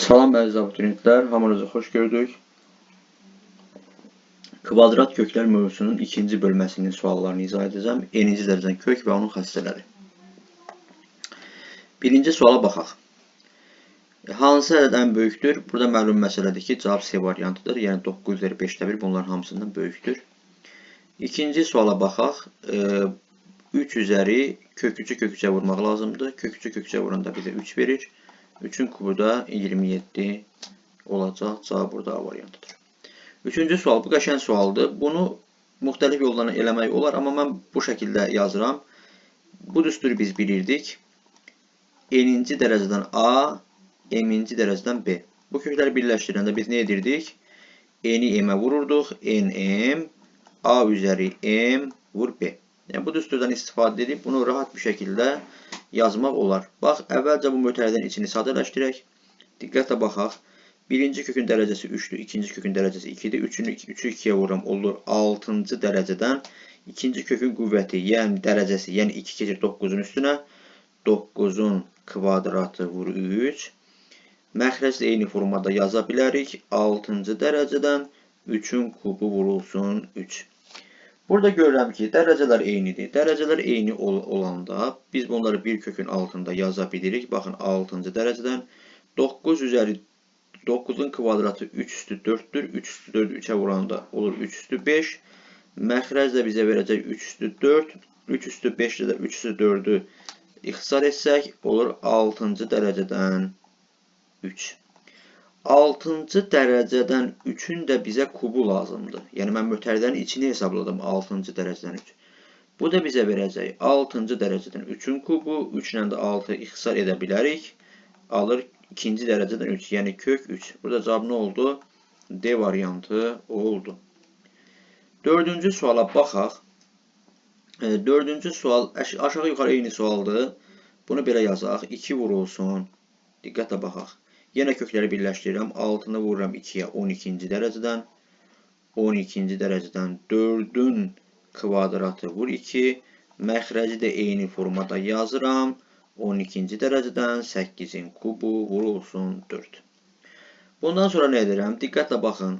Salam əziz abituriyentlər, hamınızı xoş gördük. Kvadrat köklər mövzusunun ikinci bölməsinin suallarını izah edəcəm. N-ci dərəcədən kök və onun xassələri. Birinci suala baxaq. Hansı ədəd ən böyükdür? Burada məlum məsələdir ki, cavab C variantıdır. Yəni 9 üzəri 5-də 1 bunların hamısından böyükdür. İkinci suala baxaq. 3 üzəri kök 3'ü kök 3'ə vurmaq lazımdır. Kök 3'ü kök 3'ə vuranda bizə 3 verir. 3'ün kubu da 27 olacaq. Cavab burada A variantıdır. Üçüncü sual, bu qəşəng sualdır. Bunu müxtəlif yollarla eləmək olar, amma mən bu şəkildə yazıram. Bu düsturu biz bilirdik. N-ci dərəcədən A, M-ci dərəcədən B. Bu kökləri birləşdirəndə biz nə edirdik? N-i M-ə vururduq. N-M, A üzəri M vur B. Yəni, bu düsturdan istifadə edib bunu rahat bir şəkildə yazmaq olar. Bax, əvvəlcə bu mötərizənin içini sadələşdirək. Diqqətlə baxaq. Birinci kökün dərəcəsi 3'dür, ikinci kökün dərəcəsi 2'dir. 3'ü 2'yə vururam, olur 6-cı dərəcədən. İkinci kökün qüvvəti, yəni dərəcəsi, yəni 2 keçir 9'un üstünə. 9'un kvadratı vur 3. Məxrəclə eyni formada yaza bilərik. 6-cı dərəcədən 3'ün kubu vurulsun 3. Burada görürəm ki, dərəcələr eynidir. Dərəcələr eyni olanda biz bunları bir kökün altında yaza bilirik. Baxın, 6-cı dərəcədən 9 üzəri 9'un kvadratı 3 üstü 4'dür. 3 üstü 4'ü 3'ə vuranda olur 3 üstü 5. Məxrəc də bizə verəcək 3 üstü 4. 3 üstü 5 ilə də 3 üstü 4'ü ixtisar etsək, olur 6-cı dərəcədən 3. 6-cı dərəcədən 3'ün də bizə kubu lazımdır. Yəni, mən mötərizənin içini hesabladım 6-cı dərəcədən 3. Bu da bizə verəcək 6-cı dərəcədən 3'ün kubu. 3 ilə də 6 ixtisar edə bilərik. Alır ikinci dərəcədən 3, yəni kök 3. Burada cavab nə oldu? D variantı oldu. Dördüncü suala baxaq. Dördüncü sual aşağı yuxarı eyni sualdır. Bunu belə yazaq. 2 vurulsun. Diqqətlə baxaq. Yenə kökləri birləşdirirəm. 6'nı vururam 2'yə 12-ci dərəcədən. 12-ci dərəcədən 4'ün kvadratı vur 2. Məxrəci də eyni formada yazıram. 12-ci dərəcədən 8'in kubu vurulsun 4. Bundan sonra nə edirəm? Diqqətlə baxın.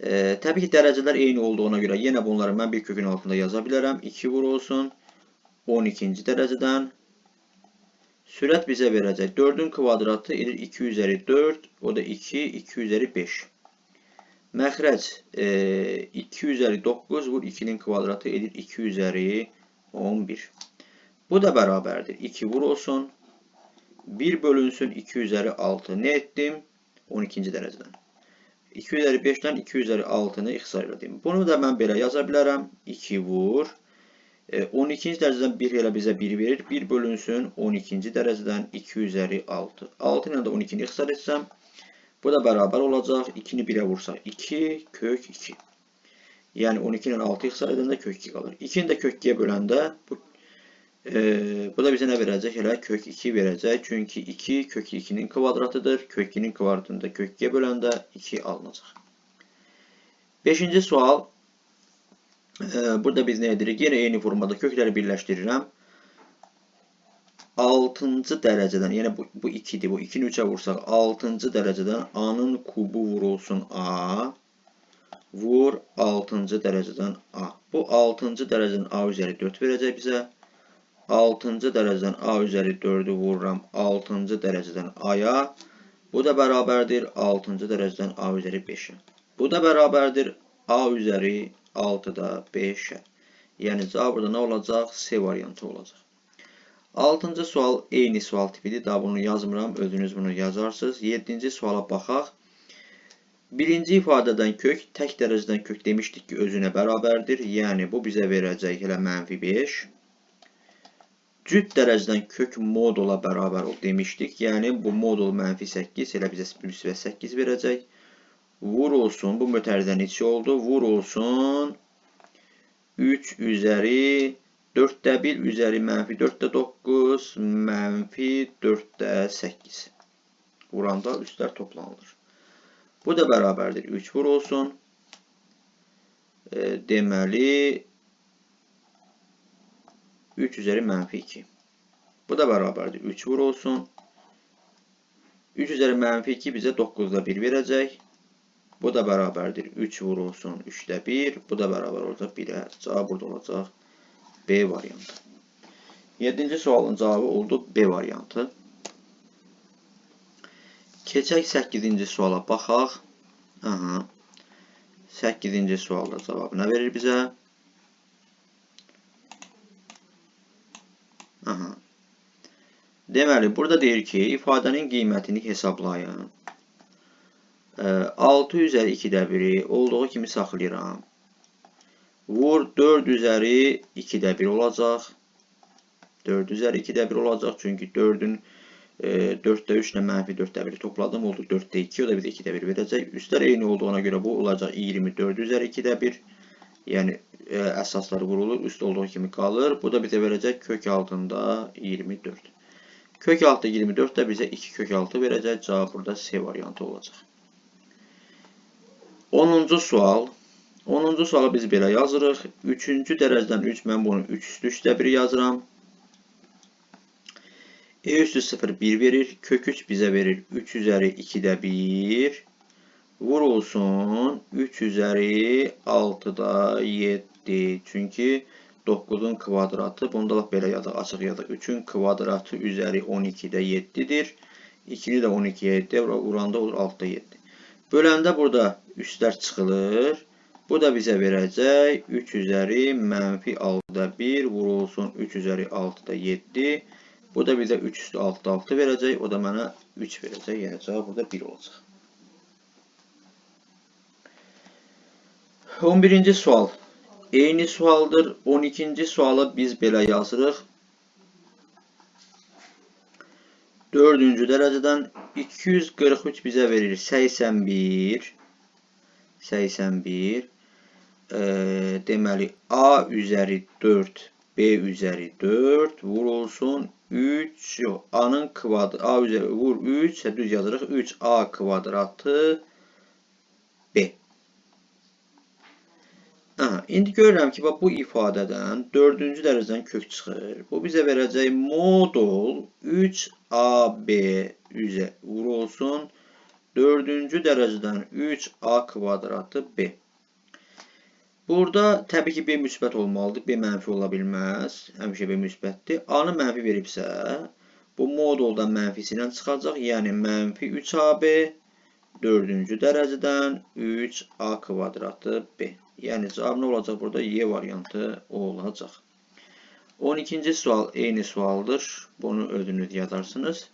Təbii ki, dərəcələr eyni olduğuna görə yenə bunları mən bir kökün altında yaza bilərəm. 2 vurulsun 12-ci dərəcədən. Sürət bizə verəcək. 4'ün kvadratı edir 2 üzəri 4. O da 2, 2 üzəri 5. Məxrəc 2 üzəri 9 vur 2'nin kvadratı edir 2 üzəri 11. Bu da bərabərdir. 2 vurulsun. 1 bölünsün 2 üzəri 6. Nə etdim? 12-ci dərəcədən. 2 üzəri 5'dən 2 üzəri 6'nı ixtisar elədim. Bunu da mən belə yaza bilərəm. 2 vur. 12-ci dərəcədən 1 elə bizə 1 verir. 1 bölünsün 12-ci dərəcədən 2 üzəri 6. 6 ilə də 12'ni ixtisar etsəm, bu da bərabər olacaq. 2'ni 1'ə vursaq 2 kök 2. Yəni 12 ilə 6 ixtisar edəndə kök 2 qalır. 2'ni də kök 2'yə böləndə bu da bizə nə verəcək? Elə kök 2 verəcək. Çünki 2 kök 2'nin kvadratıdır. Kök 2'nin kvadratını da kök 2'yə böləndə 2 alınacaq. 5-ci sual. Burada biz nə edirik? Yenə eyni formada kökləri birləşdirirəm. 6-cı dərəcədən, yəni bu 2'dir. Bu 2'ni 3'ə vursaq 6-cı dərəcədən A-nın kubu vurulsun A. Vur 6-cı dərəcədən A. Bu 6-cı dərəcədən A üzəri 4 verəcək bizə. 6-cı dərəcədən A üzəri 4'ü vururam 6-cı dərəcədən A-ya. Bu da bərabərdir 6-cı dərəcədən A üzəri 5'ə. Bu da bərabərdir A üzəri 6'da 5'ə. Yəni cavab burada nə olacaq? C variantı olacaq. 6-cı sual eyni sual tipidir. Daha bunu yazmıram. Özünüz bunu yazarsınız. 7-ci suala baxaq. Birinci ifadədən kök, tək dərəcədən kök demişdik ki, özünə bərabərdir. Yəni bu bizə verəcək elə -5. Cüt dərəcədən kök modula bərabər demişdik. Yəni bu modul -8 elə bizə müsbət 8 verəcək. Vurulsun, bu mötərizənin içi oldu. Vurulsun 3 üzəri 4'də 1 üzəri -4'də 9 -4'də 8. Vuranda üstlər toplanılır. Bu da bərabərdir 3 vurulsun. Deməli 3 üzəri -2. Bu da bərabərdir 3 vurulsun. 3 üzeri mənfi 2 bizə 9'da 1 verəcək. Bu da bərabərdir. 3 vurulsun 3'də 1. Bu da bərabər olacaq 1'ə. Cavab burada olacaq B variantı. 7-ci sualın cavabı oldu B variantı. Keçək 8-ci suala baxaq. Aha. 8-ci sualda cavabı nə verir bizə? Aha. Deməli, burada deyir ki, ifadənin qiymətini hesablayın. 6 üzəri 2'də 1'i olduğu kimi saxlayıram. Vur 4 üzəri 2'də 1 olacaq. 4 üzəri 2'də 1 olacaq. Çünki 4'ün 4'də 3 ilə mənfi 4'də 1'i topladım. Oldu 4'də 2. O da bizə 2'də 1 verəcək. Üstlər eyni olduğuna görə bu olacaq 24 üzəri 2'də 1. Yəni əsasları vurulur. Üst olduğu kimi qalır. Bu da bizə verəcək kök altında 24. Kök altı 24 də bizə 2 kök altı verəcək. Cavab burada C variantı olacaq. 10-cu sual. 10-cu sualı biz belə yazırıq. 3-cü dərəcədən 3 mən bunu 3 üstü 3'də 1 yazıram. E üstü 0 1 verir. Kök 3 bizə verir 3 üzəri 2'də 1. Vurulsun 3 üzəri 6'da 7. Çünki 9'un kvadratı. Bunu da belə yazaq. Açıq yazaq. 3'ün kvadratı üzəri 12'də 7'dir. 2'ni də 12'ye 7 vuranda olur 6'da 7. Böləndə burada üstlər çıxılır. Bu da bizə verəcək 3 üzəri mənfi 6'da 1 vurulsun 3 üzəri 6'da 7. Bu da bizə 3 üstü 6'da 6 verəcək. O da mənə 3 verəcək. Yəni cavab burada 1 olacaq. 11-ci sual. Eyni sualdır. 12-ci sualı biz belə yazırıq. 4-cü dərəcədən 243 bizə verir 81. 81. Deməli A üzəri 4 B üzəri 4 vurulsun 3 yox A'nın kvadratı A üzəri vur 3 düz yazırıq 3A kvadratı B. Aha, indi görürəm ki, bu ifadədən 4-cü dərəcədən kök çıxır. Bu bizə verəcək modul 3AB üzə vurulsun 4-cü dərəcədən 3A kvadratı B. Burada təbii ki, B müsbət olmalıdır. B mənfi ola bilməz. Həmişə B müsbətdir. A-nı mənfi veribsə, bu moduldan mənfisindən çıxacaq. Yəni, mənfi 3AB 4-cü dərəcədən 3A kvadratı B. Yəni, cavab nə olacaq burada? Y variantı olacaq. 12-ci sual eyni sualdır. Bunu özünüz yazarsınız.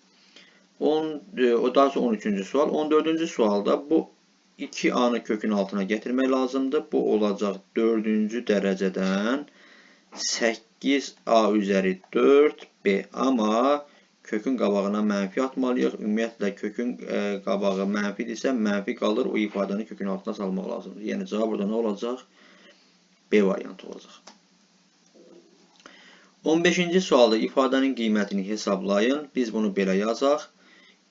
Daha sonra 13-cü sual. 14-cü sualda bu 2A'nı kökün altına getirmək lazımdır. Bu olacaq 4-cü dərəcədən 8A üzəri 4B. Amma kökün qabağına mənfi atmalıyıq. Ümumiyyətlə kökün qabağı mənfidirsə, mənfi qalır. O ifadəni kökün altına salmaq lazımdır. Yəni cavab burada nə olacaq? B variantı olacaq. 15-ci sualda ifadənin qiymətini hesablayın. Biz bunu belə yazaq.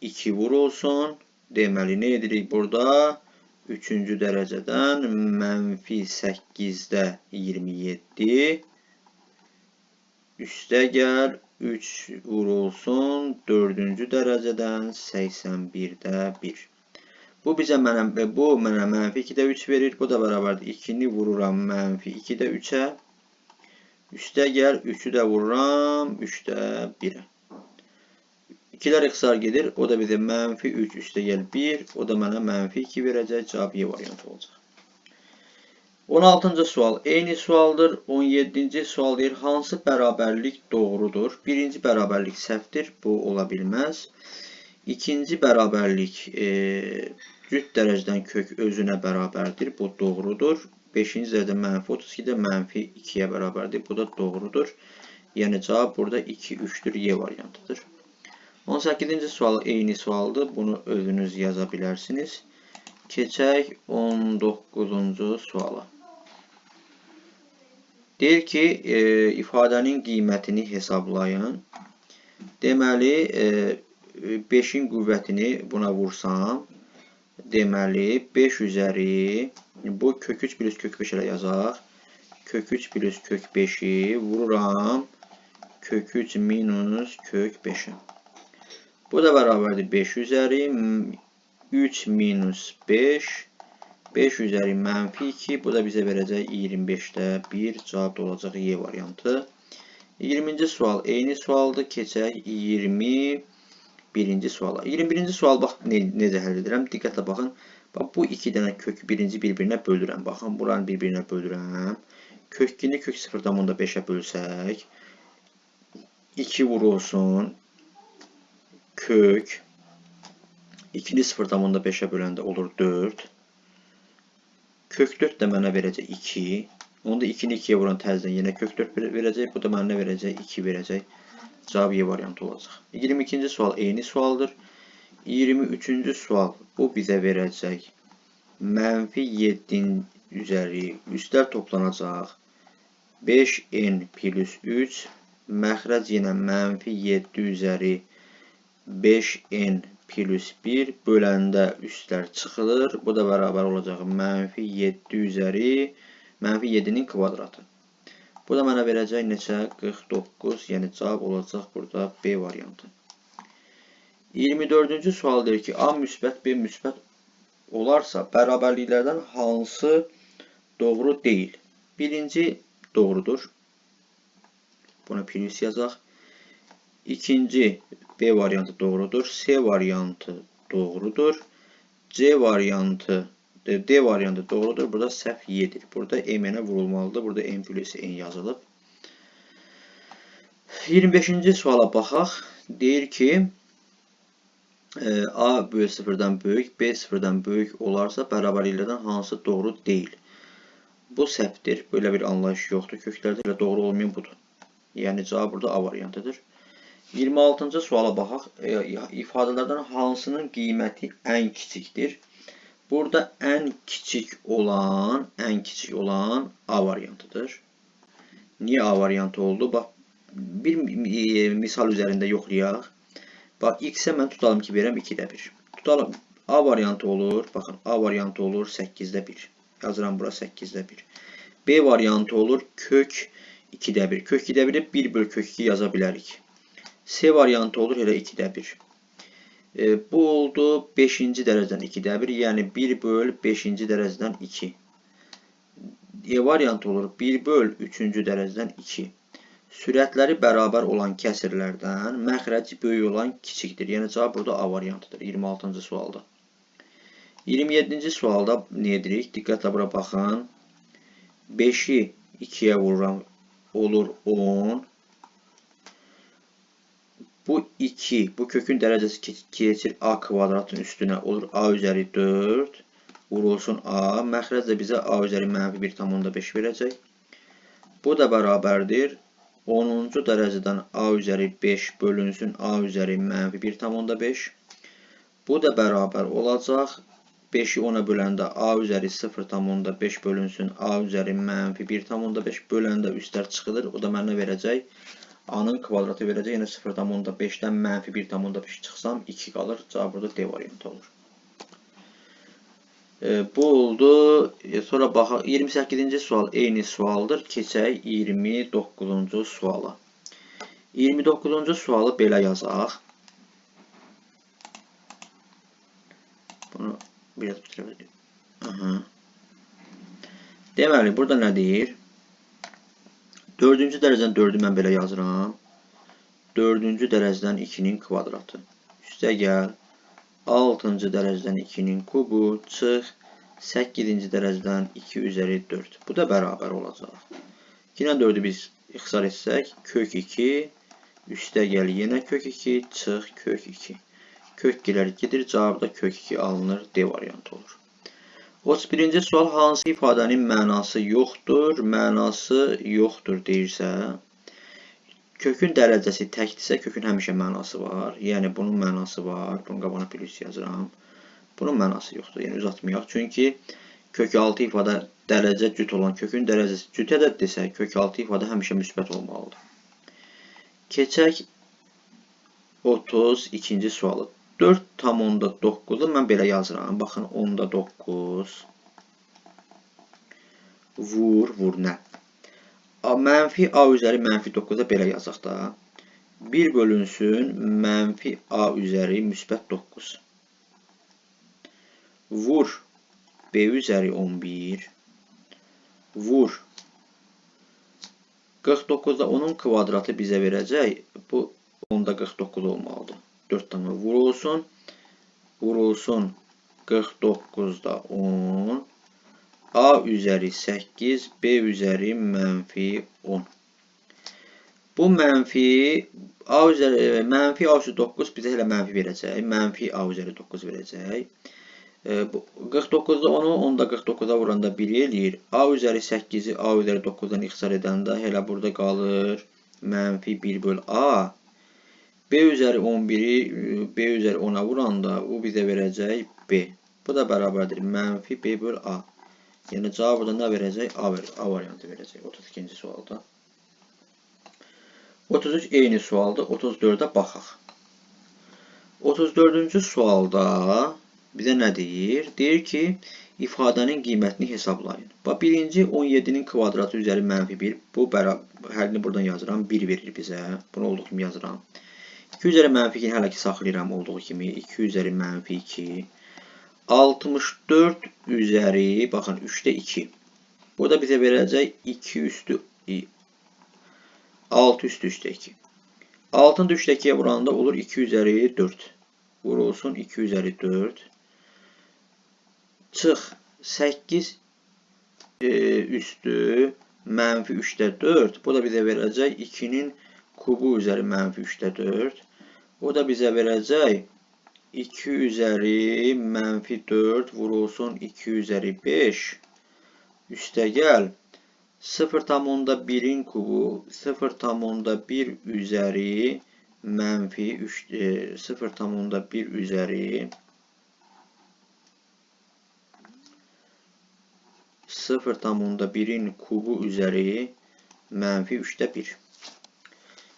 2 vurulsun. Deməli, nə edirik burada? 3-cü dərəcədən mənfi 8'də 27 üstə gəl 3 vurulsun 4-cü dərəcədən 81'də 1. Bu mənə mənfi 2'də 3 verir. Bu da bərabərdir. 2'ni vururam mənfi 2'də 3'ə. Üstə gəl 3'ü də vururam 3'də 1'ə. 2'lər ixtisar gedir. O da bizə mənfi 3 üstə gəl 1. O da mənə mənfi 2 verəcək. Cavab Y variantı olacaq. 16-cı sual eyni sualdır. 17-ci sual deyir. Hansı bərabərlik doğrudur? Birinci bərabərlik səhvdir. Bu ola bilməz. İkinci bərabərlik cüt dərəcədən kök özünə bərabərdir. Bu doğrudur. 5-ci dərəcədə mənfi 32'də mənfi 2'yə bərabərdir. Bu da doğrudur. Yəni cavab burada 2, 3'dür. Y variantıdır. 18-ci sual eyni sualdır. Bunu özünüz yaza bilərsiniz. Keçək 19-cu suala. Deyir ki, ifadənin qiymətini hesablayın. Deməli, 5'in qüvvətini buna vursam, deməli, 5 üzəri, bu kök 3 plus kök 5 ilə yazaq. Kök 3 plus kök 5'i vururam, kök 3 minus kök 5'i. Bu da bərabərdir 5 üzəri 3 minus 5. 5 üzəri mənfi 2. Bu da bizə verəcək 25'də 1. Cavab da olacaq Y variantı. 20-ci sual eyni sualdır. Keçək 21-ci suala. 21-ci sual bax necə həll edirəm. Diqqətlə baxın. Bax bu iki dənə kök birinci bir-birinə bölürəm. Baxın buranı bir-birinə bölürəm. Kökini kök 0,5'ə bölsək 2 vurulsun kök 2'ni 0,5'ə böləndə olur 4. Kök 4 də mənə verəcək 2. Onda 2'ni 2'yə vuran təzdən yenə kök 4 verəcək. Bu da mənə verəcək 2 verəcək. Cavab Y variantı olacaq. 22-ci sual eyni sualdır. 23-cü sual bu bizə verəcək. Mənfi 7 üzəri üstlər toplanacaq. 5n plus 3. Məxrəc yenə mənfi 7 üzəri 5n plus 1 böləndə üstlər çıxılır. Bu da bərabər olacaq mənfi 7 üzəri mənfi 7'nin kvadratı. Bu da mənə verəcək neçə? 49. Yəni cavab olacaq burada B variantı. 24-cü sual deyir ki, A müsbət, B müsbət olarsa bərabərliklərdən hansı doğru deyil? Birinci doğrudur. Buna plus yazaq. İkinci B variantı doğrudur. C variantı doğrudur. C variantı D variantı doğrudur. Burada səhv Y'dir. Burada M-ə vurulmalıdır. Burada M plus N yazılıb. 25-ci suala baxaq. Deyir ki, A böyük 0'dan böyük, B 0'dan böyük olarsa bərabərliklərdən hansı doğru deyil? Bu səhvdir. Böyle bir anlayış yoxdur. Köklərdə elə doğru olmayan budur. Yəni cavab burada A variantıdır. 26-cı suala baxaq. İfadələrdən hansının qiyməti ən kiçikdir? Burada ən kiçik olan A variantıdır. Niye A variantı oldu? Bax, bir misal üzərində yoxlayaq. Bax, x-ə mən tutalım ki, verəm 2'də 1. Tutalım, A variantı olur. Baxın, A variantı olur 8'də 1. Yazıram bura 8'də 1. B variantı olur kök 2'də 1. Kök 2'də 1'i 1 böl kök 2 yaza bilərik. C variantı olur elə 2'də 1. Bu oldu 5-ci dərəcədən 2'də 1. Yəni 1 böl 5-ci dərəcədən 2. E variantı olur 1 böl 3-cü dərəcədən 2. Sürətləri bərabər olan kəsirlərdən məxrəci böyük olan kiçikdir. Yəni cavab burada A variantıdır 26-cı sualda. 27-ci sualda nə edirik? Diqqətlə bura baxın. 5'i 2'yə vururam olur 10. Bu 2, bu kökün dərəcəsi keçir A kvadratın üstünə olur A üzəri 4 vurulsun A. Məxrəc də bizə A üzəri mənfi 1,5 verəcək. Bu da bərabərdir 10-cu dərəcədən A üzəri 5 bölünsün A üzəri mənfi 1,5. Bu da bərabər olacaq 5'i 10'a böləndə A üzəri 0,5 bölünsün A üzəri mənfi 1,5 böləndə üstlər çıxılır. O da mənə verəcək A'nın kvadratı verəcək. Yəni 0,5'dən mənfi 1,5 çıxsam 2 qalır. Cavab burada D variantı olur. Bu oldu. Sonra baxaq 28-ci sual eyni sualdır. Keçək 29-cu suala. 29-cu sualı belə yazaq. Bunu biraz bitirəm. Deməli, burada nə deyir? 4-cü dərəcədən 4'ü mən belə yazıram. 4-cü dərəcədən 2'nin kvadratı. Üstə gəl. 6-cı dərəcədən 2'nin kubu çıx. 8-ci dərəcədən 2 üzəri 4. Bu da bərabər olacaq. 2-lə 4'ü biz ixtisar etsək. Kök 2. Üstə gəl yenə kök 2. Çıx kök 2. Kök gələr gedir. Cavabda kök 2 alınır. D variantı olur. 31-ci sual hansı ifadənin mənası yoxdur? Mənası yoxdur deyirsə, kökün dərəcəsi təkdirsə, kökün həmişə mənası var. Yəni bunun mənası var. Bunun qabağına plus yazıram. Bunun mənası yoxdur. Yəni uzatmayaq. Çünki kök 6 ifadə dərəcə cüt olan kökün dərəcəsi cütə də desək, kök 6 ifadə həmişə müsbət olmalıdır. Keçək 32-ci sualı. 4,9'u mən belə yazıram. Baxın, 10,9 vur nə? Mənfi A üzəri mənfi 9'a belə yazaq da. 1 bölünsün mənfi a üzəri müsbət 9. Vur b üzəri 11. Vur 49'da onun kvadratı bizə verəcək. Bu 10'da 49 olmalıdır. 4 tane vurulsun. Vurulsun 49'da 10. A üzəri 8. B üzəri mənfi 10. Bu mənfi A üzəri mənfi A üzəri 9 bizə elə mənfi verəcək. Mənfi A üzəri 9 verəcək. 49'da 10'u 10'da 49'a vuranda 1 eləyir. A üzəri 8'i A üzəri 9'dan ixtisar edəndə elə burada qalır. Mənfi 1 böl A. B üzəri 11'i B üzəri 10'a vuranda bu bizə verəcək B. Bu da bərabərdir. Mənfi B böl A. Yəni cavab burada nə verəcək? A variantı verəcək. 32-ci sualda. 33 eyni sualda. 34'ə baxaq. 34-cü sualda bizə nə deyir? Deyir ki, ifadənin qiymətini hesablayın. Birinci 17'nin kvadratı üzəri mənfi 1. Bu həlini buradan yazıram. 1 verir bizə. Bunu olduğu kimi yazıram. 2 üzəri mənfi 2 hələ ki saxlayıram olduğu kimi. 2 üzəri mənfi 2. 64 üzəri, baxın 3'də 2. Burada bizə verəcək 2 üstü 6 üstü 3'də 2. 6'ın 3'də 2'yə vuranda olur 2 üzəri 4. Vurulsun 2 üzəri 4. Çıx 8 üstü mənfi 3'də 4. Bu da bizə verəcək 2'nin kubu üzəri mənfi 3'də 4. O da bizə verəcək 2 üzəri mənfi 4 vurulsun 2 üzəri 5. Üstə gəl 0,1'in kubu 0,1 üzəri mənfi 3 0,1 üzəri 0,1'in kubu üzəri mənfi 3'də 1.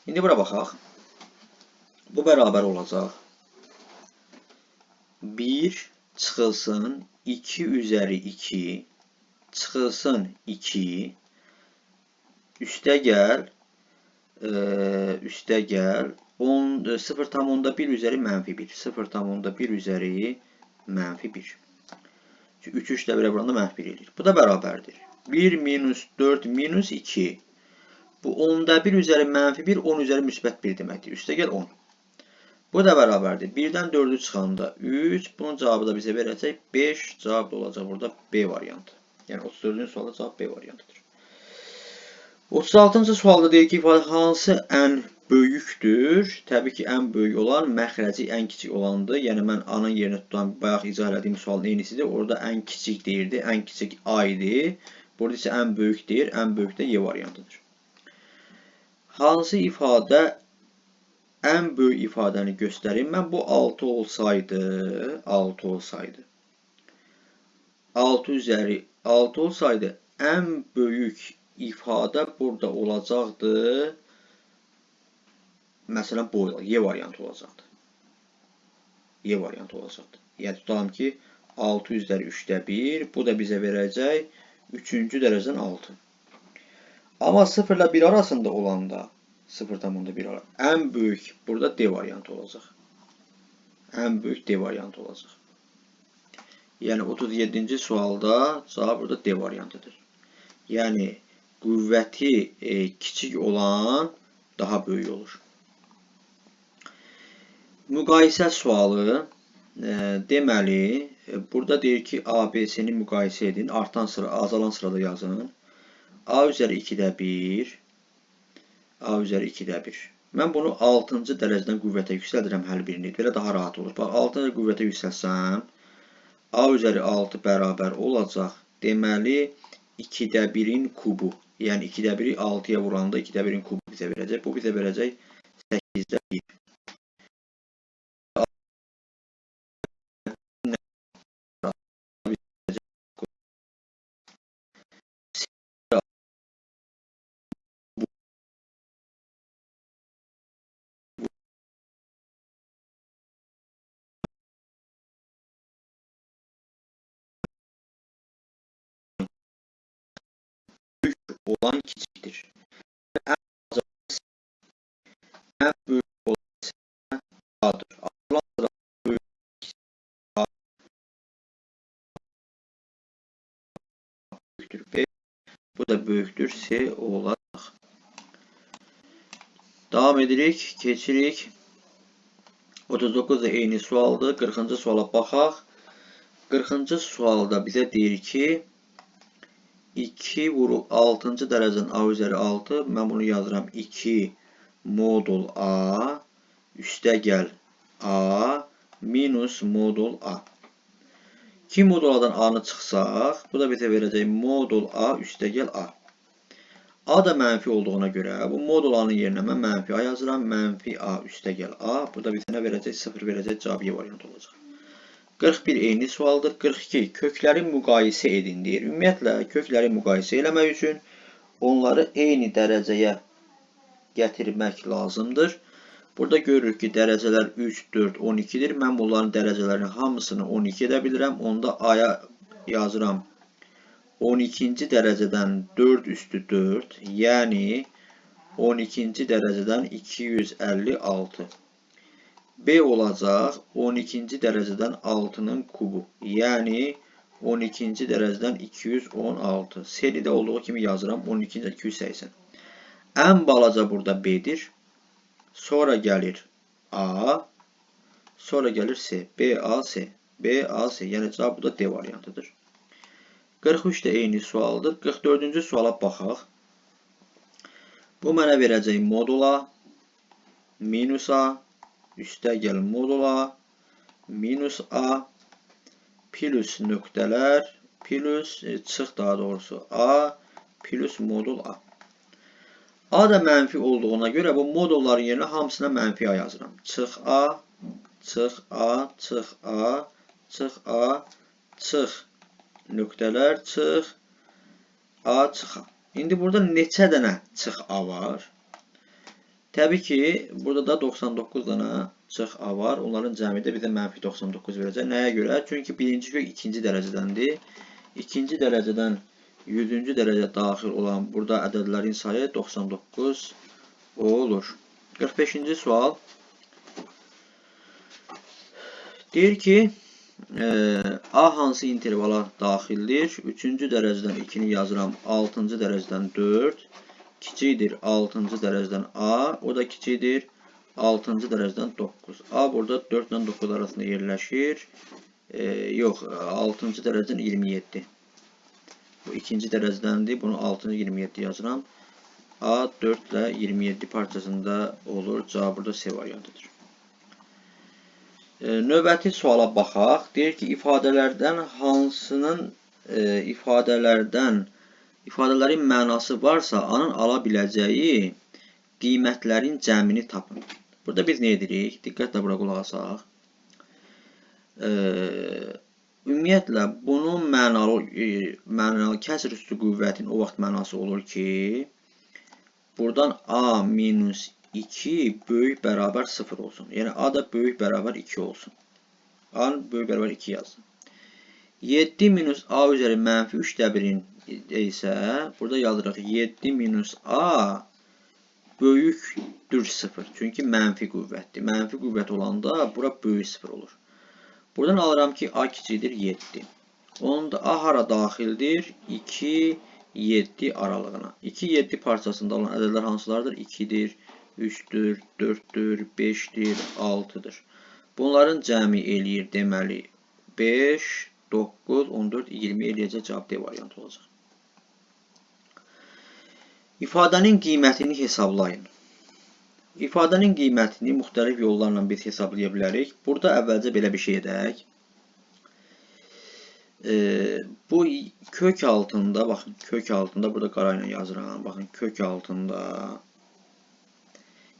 İndi bura baxaq. Bu bərabər olacaq. 1 çıxılsın 2 üzəri 2 çıxılsın 2 üstə gəl 0,1 üzəri mənfi 1 0,1 üzəri mənfi 1. 3 3'də 1'ə vuranda mənfi 1 edir. Bu da bərabərdir. 1 minus 4 minus 2. Bu 10'da 1 üzəri mənfi 1 10 üzəri müsbət 1 deməkdir. Üstə gəl 10. Bu da bərabərdir. 1'dən 4'ü çıxanda 3. Bunun cavabı da bizə verəcək 5. Cavab da olacaq burada B variantı. Yəni 34-cü sualda cavab B variantıdır. 36-cı sualda deyir ki, ifadə hansı ən böyükdür? Təbii ki, ən böyük olan məxrəci ən kiçik olandır. Yəni mən A-nın yerinə tutan bayaq izah etdiyim sualın eynisidir. Orada ən kiçik deyirdi. Ən kiçik A idi. Burada isə ən böyük deyir. Ən böyük də Y variantıdır. Hansı ifadə ən böyük ifadəni göstərir? Mən bu 6 olsaydı 6 üzəri 6 olsaydı ən böyük ifadə burada olacaqdı. Məsələn, bu Y variantı olacaqdı. Y variantı olacaqdı. Yəni tutalım ki, 6 üzəri 3'də 1. Bu da bizə verəcək 3-cü dərəcədən 6. Amma 0 ilə 1 arasında olanda 0,1 arasında ən böyük burada D variantı olacaq. Ən böyük D variantı olacaq. Yəni 37-ci sualda cavab burada D variantıdır. Yəni qüvvəti kiçik olan daha böyük olur. Müqayisə sualı. Deməli, burada deyir ki, A, B, C-ni müqayisə edin. Artan sıra, azalan sırada yazın. A üzəri 2'də 1. A üzəri 2'də 1. Mən bunu 6-cı dərəcədən qüvvətə yüksəldirəm hər birini. Belə daha rahat olur. Bax, 6-cı qüvvətə yüksəlsəm, A üzəri 6 bərabər olacaq. Deməli, 2'də 1'in kubu. Yəni 2'də 1'i 6'ya vuranda 2'də 1'in kubu bizə verəcək. Bu bizə verəcək 8'də 1. Olan kiçikdir. ən böyük A-dır. A böyükdür B. Bu da böyükdür C olacaq. Davam edirik, keçirik. 39 da eyni sualdır. 40-cı suala baxaq. 40-cı sualda bizə deyir ki, 2 vurub 6-cı dərəcənin A üzəri 6. Mən bunu yazıram 2 modul A üstəgəl A minus modul A. 2 modul A'dan A-nı çıxsaq, bu da bizə verəcək modul A üstəgəl A. A da mənfi olduğuna görə bu modul A-nın yerinə mən mənfi A yazıram. Mənfi A üstəgəl A. Bu da bizə nə verəcək? 0 verəcək. Cavab Y variantı olacaq. 41 eyni sualdır. 42 kökləri müqayisə edin deyir. Ümumiyyətlə kökləri müqayisə eləmək üçün onları eyni dərəcəyə gətirmək lazımdır. Burada görürük ki, dərəcələr 3, 4, 12-dir. Mən bunların dərəcələrini hamısını 12 edə bilirəm. Onda A-ya yazıram 12-ci dərəcədən 4 üstü 4, yəni 12-ci dərəcədən 256. B olacaq 12-ci dərəcədən 6-nın kubu, yəni 12-ci dərəcədən 216. Seridə olduğu kimi yazıram 12-ci 280. Ən balaca burada B-dir. Sonra gəlir A, sonra gəlir C. B, A, C. B, A, C. Yəni cavab bu da D variantıdır. 43 də eyni sualdır. 44-cü suala baxaq. Bu mənə verəcək modula minus A üstəgəl modula minus A plus nöqtələr plus çıx daha doğrusu A plus modul A. A da mənfi olduğuna görə bu modulların yerinə hamısına mənfi A yazıram. Çıx A, çıx A, çıx A, çıx A, çıx nöqtələr, çıx A, çıx A. İndi burada neçə dənə çıx A var? Təbii ki, burada da 99 dənə çıx A var. Onların cəmi də bizə mənfi 99 verəcək. Nəyə görə? Çünki birinci kök ikinci dərəcədəndir. İkinci dərəcədən 100-cü dərəcə daxil olan burada ədədlərin sayı 99 olur. 45-ci sual. Deyir ki, A hansı intervala daxildir? 3-cü dərəcədən 2-ni yazıram. 6-cı dərəcədən 4. Kiçikdir 6-cı dərəcədən A. O da kiçikdir 6-cı dərəcədən 9. A burada 4 ilə 9 arasında yerləşir. Yox, 6-cı dərəcədən 27. Bu ikinci dərəcədəndir. Bunu 6-cı 27 yazıram. A 4 ilə 27 parçasında olur. Cavab burada C variantıdır. Növbəti suala baxaq. Deyir ki, ifadələrdən hansının ifadələrin mənası varsa, A-nın ala biləcəyi qiymətlərin cəmini tapın. Burada biz nə edirik? Diqqətlə bura qulaq asaq. Ümumiyyətlə, bunun mənalı kəsr üstü qüvvətin o vaxt mənası olur ki, buradan A minus 2 böyük bərabər 0 olsun. Yəni, A da böyük bərabər 2 olsun. A-nın böyük bərabər 2 yazsın. 7 minus A üzəri mənfi 3/1 isə, burada yazırıq 7 minus A böyükdür 0. Çünki mənfi qüvvətdir. Mənfi qüvvət olanda bura böyük 0 olur. Buradan alıram ki, A kiçikdir 7. Onda A hara daxildir? 2, 7 aralığına. 2, 7 parçasında olan ədədlər hansılardır? 2-dir, 3-dür, 4-dür, 5-dir, 6-dır. Bunların cəmi eləyir deməli 5, 9, 14, 20 eləyəcək cavab D variantı olacaq. İfadənin qiymətini hesablayın. İfadənin qiymətini müxtəlif yollarla biz hesablaya bilərik. Burada əvvəlcə belə bir şey edək. Bu kök altında, baxın, kök altında, burada qara ilə yazıram. Baxın, kök altında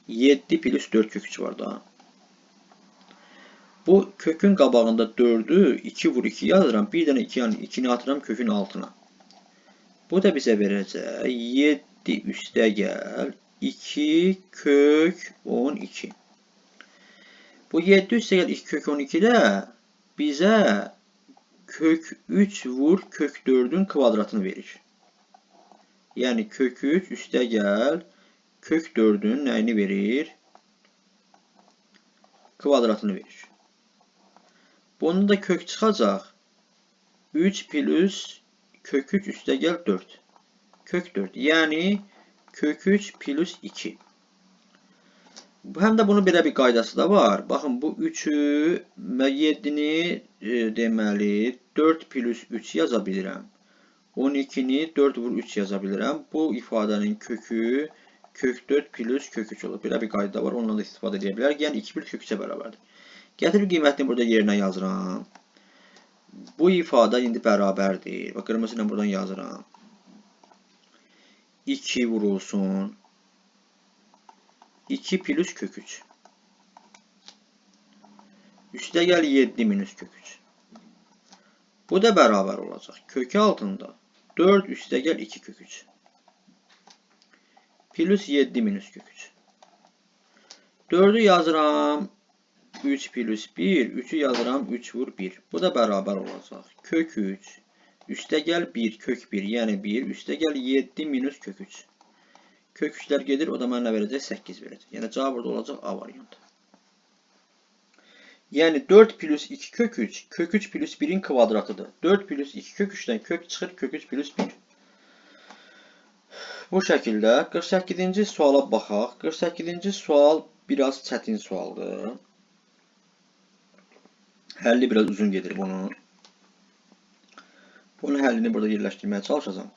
7 plus 4 kök 3 var da. Bu kökün qabağında 4'ü 2 vur 2 yazıram. Bir dənə 2'ni atıram kökün altına. Bu da bizə verəcək 7 üstəgəl 2 kök 12. Bu 7 üstəgəl 2 kök 12'də bizə kök 3 vur kök 4'ün kvadratını verir. Yəni kök 3 üstəgəl kök 4'ün nəyini verir? kvadratını verir. Bunun da kök çıxacaq. 3 plus kök 3 üstə gəl 4. Kök 4. Yəni kök 3 plus 2. Həm də bunun belə bir qaydası da var. Baxın bu 3'ü və 7'ni deməli 4 plus 3 yaza bilirəm. 12'ni 4 vur 3 yaza bilirəm. Bu ifadənin kökü kök 4 plus kök 3 olur. Belə bir qayda var. Ondan da istifadə edə bilərik. Yəni 2 bir kök 3'ə bərabərdir. Gətirib qiymətini burada yerinə yazıram. Bu ifadə indi bərabərdir. Bax qırmızı ilə buradan yazıram. 2 vurulsun 2 plus kök 3. Üstə gəl 7 minus kök 3. Bu da bərabər olacaq. Kökü altında 4 üstə gəl 2 kök 3. Plus 7 minus kök 3. 4'ü yazıram 3 plus 1. 3'ü yazıram 3 vur 1. Bu da bərabər olacaq. Kök 3. Üstə gəl 1 kök 1. Yəni 1. Üstə gəl 7 minus kök 3. Kök 3'lər gedir. O da mənə nə verəcək? 8 verəcək. Yəni cavab burada olacaq A variantı. Yəni 4 plus 2 kök 3. Kök 3 plus 1'in kvadratıdır. 4 plus 2 kök 3'dən kök çıxır. Kök 3 plus 1. Bu şəkildə 48-ci suala baxaq. 48-ci sual biraz çətin sualdır. Həlli biraz uzun gedir bunun. Bunun həllini burada yerləşdirməyə çalışacağım.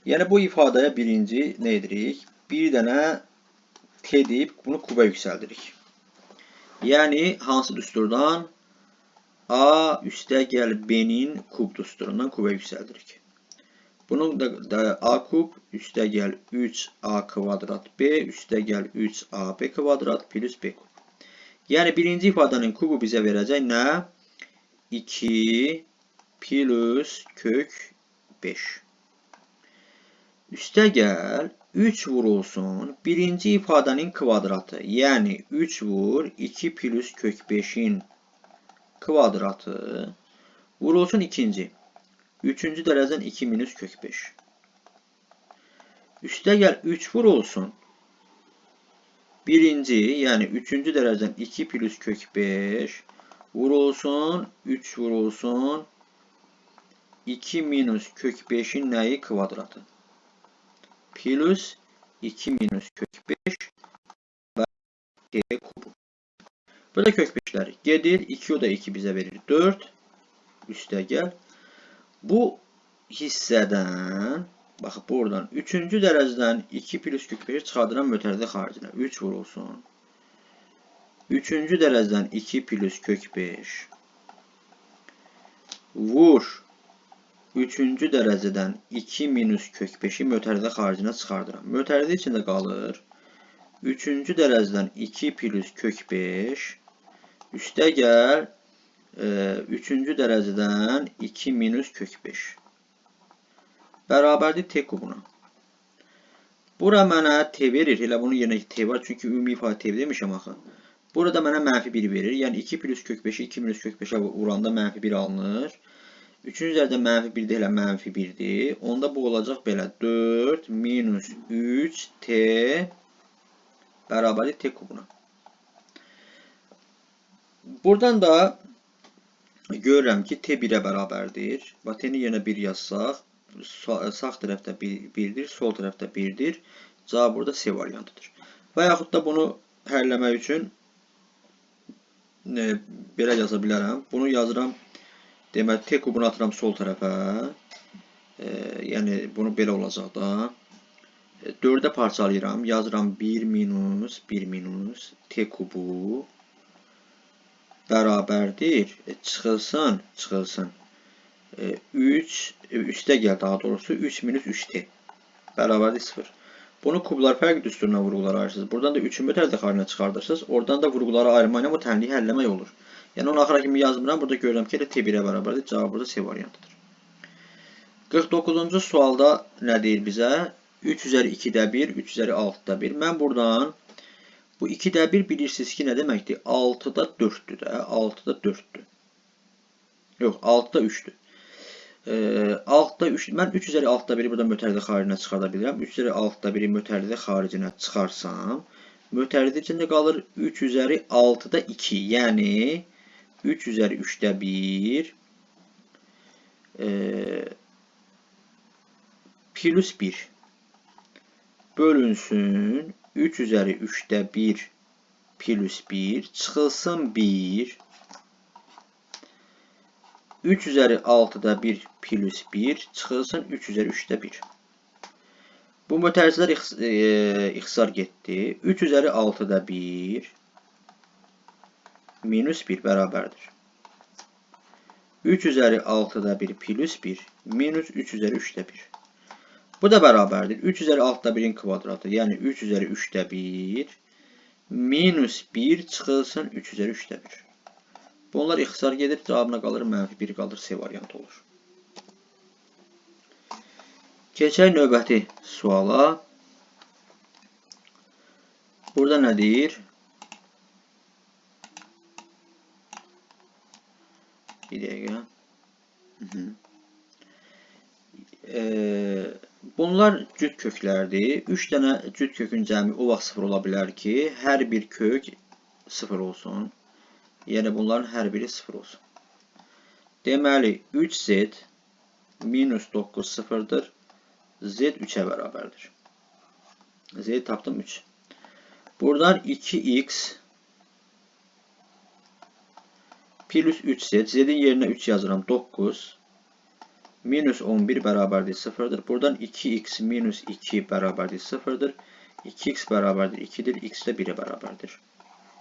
Yəni bu ifadəyə birinci nə edirik? Bir dənə t deyib bunu kuba yüksəldirik. Yəni hansı düsturdan? A üstə gəl B-nin kub düsturundan kuba yüksəldirik. Bunun da A kub üstə gəl 3A kvadrat B üstə gəl 3AB kvadrat plus B kub. Yəni birinci ifadənin kubu bizə verəcək nə? 2 plus kök 5. Üstə gəl 3 vurulsun birinci ifadənin kvadratı. Yəni 3 vur 2 plus kök 5'in kvadratı vurulsun ikinci. Üçüncü dərəcədən 2 minus kök 5. Üstə gəl 3 vurulsun birinci, yəni üçüncü dərəcədən 2 plus kök 5 vurulsun 3 vurulsun 2 minus kök 5'in nəyi kvadratı? Plus 2 minus kök 5 və t kubu. Burada kök 5'lər gedir. 2 o da 2 bizə verir 4. Üstə gəl. Bu hissədən bax buradan 3-cü dərəcədən 2 plus kök 5'i çıxardıram mötərizə xaricinə. 3 vurulsun. 3-cü dərəcədən 2 plus kök 5 vur 3-cü dərəcədən 2 minus kök 5'i mötərizə xaricinə çıxardıram. Mötərizə içində qalır. 3-cü dərəcədən 2 plus kök 5 üstə gəl 3-cü dərəcədən 2 minus kök 5 bərabərdir t kubuna. Bura mənə t verir. Elə bunun yerinə t var. Çünki ümumi ifadə t demişəm axı. Burada mənə mənfi 1 verir. Yəni 2 plus kök 5'i 2 minus kök 5'e vuranda mənfi 1 alınır. 3-cü dərəcədən mənfi 1 deyil, mənfi 1'dir. Onda bu olacaq belə. 4 minus 3 t bərabərdir t kubuna. Buradan da görürəm ki t 1'ə bərabərdir. Və t-ni yerinə 1 yazsaq, sağ tərəfdə 1'dir, sol tərəfdə 1'dir. Cavab burada C variantıdır. Və yaxud da bunu həlləmək üçün belə yaza bilərəm. Bunu yazıram. Deməli t kubunu atıram sol tərəfə. Yəni bunu belə olacaq da. 4'ə parçalayıram. Yazıram 1 minus t kubu bərabərdir. Çıxılsın. 3 üstə gəl daha doğrusu 3 minus 3t bərabərdir 0. Bunu kublar fərqli düsturuna vurğuları ayırırsınız. Buradan da 3'ün mötərizə xaricinə çıxardırsınız. Oradan da vurğuları ayırma ilə bu tənliyi həlləmək olur. Yəni onu axıra kimi yazmıram. Burada görürəm ki, elə t1'ə bərabərdir. Cavab burada C variantıdır. 49-cu sualda nə deyir bizə? 3 üzəri 2'də 1, 3 üzəri 6'da 1. Mən buradan bu 2'də 1 bilirsiniz ki, nə deməkdir? 6'da 4'dür də. 6'da 4'dür. Yox, 6'da 3'dür. 6'da 3, mən 3 üzəri 6'da 1'i buradan mötərizə xaricinə çıxarda bilirəm. 3 üzəri 6'da 1'i mötərizə xaricinə çıxarsam, Mötərizə içində qalır 3 üzəri 6-da 2. Yəni 3 üzəri 3-də 1 plus 1 bölünsün 3 üzəri 3-də 1 plus 1 çıxılsın 1. 3 üzəri 6-da 1 plus 1 çıxılsın 3 üzəri 3-də 1. Bu mötərizələr ixtisar getdi. 3 üzəri 6-da 1 minus 1 bərabərdir. 3 üzəri 6-da 1 plus 1 minus 3 üzəri 3-də 1. Bu da bərabərdir. 3 üzəri 6-da 1'in kvadratı. Yəni 3 üzəri 3-də 1 minus 1 çıxılsın 3 üzəri 3-də 1. Bunlar ixtisar gedir. Cavabına qalır -1 qalır. C variantı olur. Keçək növbəti suala. Burada nə deyir? Bir dəqiqə. Bunlar cüt köklərdir. 3 dənə cüt kökün cəmi o vaxt 0 ola bilər ki, hər bir kök 0 olsun. Yəni bunların hər biri 0 olsun. Deməli 3z minus 9 0'dır. Z 3'ə bərabərdir. Z tapdım 3. Buradan 2x plus 3z. Z'in yerine 3 yazıram 9. Minus 11 bərabərdir 0'dır. Buradan 2x minus 2 bərabərdir 0'dır. 2x bərabərdir 2'dir. X də 1'ə bərabərdir.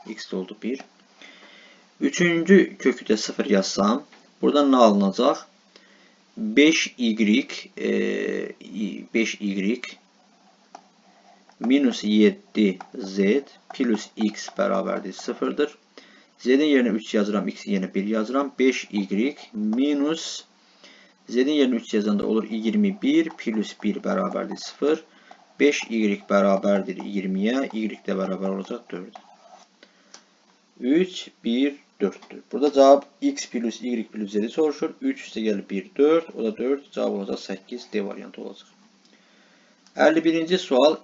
X də oldu 1. Üçüncü kökü də 0 yazsam. Buradan nə alınacaq? 5y minus 7z plus x bərabərdir 0'dır. Z'in yerine 3 yazıram, x yerine 1 yazıram. 5y minus z'in yerine 3 yazanda olur 21 plus 1 bərabərdir 0. 5y bərabərdir 20'ye, y də bərabər olacaq 4. 3, 1, 4'tür. Burada cevap x plus y plus z'yi soruşur. 3 üstə gəlir 1, 4. O da 4. Cevap olacaq 8. D variantı olacaq. 51-ci sual.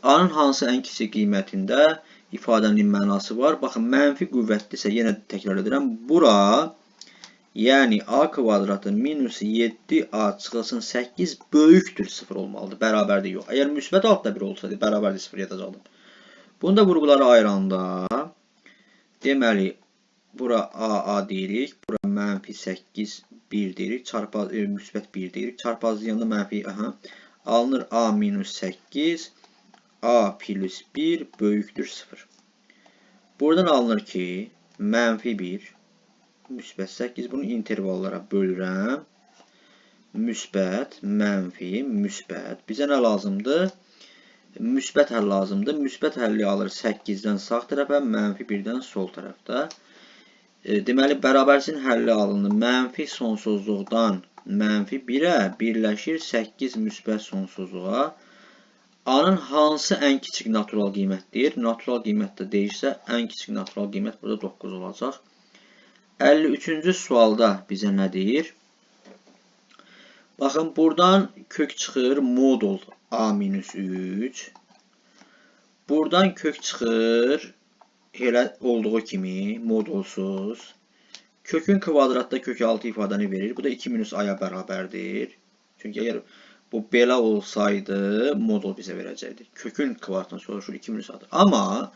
A'nın hansı ən kiçik qiymətində ifadənin mənası var? Baxın, mənfi qüvvətlisə, yenə təkrar edirəm. Bura, yəni a kvadratı minus 7a çıxılsın 8 böyükdür 0 olmalıdır. Bərabərdir yox. Əgər müsbət altda 1 olsaydı, bərabərdir 0 yazacaqdım. Bunu da qurğuları ayıranda deməli, bura a deyirik, bura mənfi 8, 1 deyirik, müsbət 1 deyirik, çarpazlayanda mənfi, alınır a minus 8, a plus 1 böyükdür 0. Buradan alınır ki, mənfi 1, müsbət 8, bunu intervallara bölürəm, müsbət, mənfi, müsbət, bizə nə lazımdır? Müsbət həll lazımdır. Müsbət həlli alır 8-dən sağ tərəfə, mənfi 1-dən sol tərəfdə. Deməli, bərabərsin həlli alınır. Mənfi sonsuzluqdan mənfi 1'ə birləşir 8 müsbət sonsuzluğa. A'nın hansı ən kiçik natural qiymətdir? Natural qiymətdə deyirsə, ən kiçik natural qiymət burada 9 olacaq. 53-cü sualda bizə nə deyir? Baxın, buradan kök çıxır modul a minus 3. Buradan kök çıxır elə olduğu kimi modulsuz. Kökün kvadratda kök 6 ifadəni verir. Bu da 2 minus a'ya bərabərdir. Çünki əgər bu belə olsaydı modul bizə verəcəkdir. Kökün kvadratını soruşur 2 minus a'dır. Amma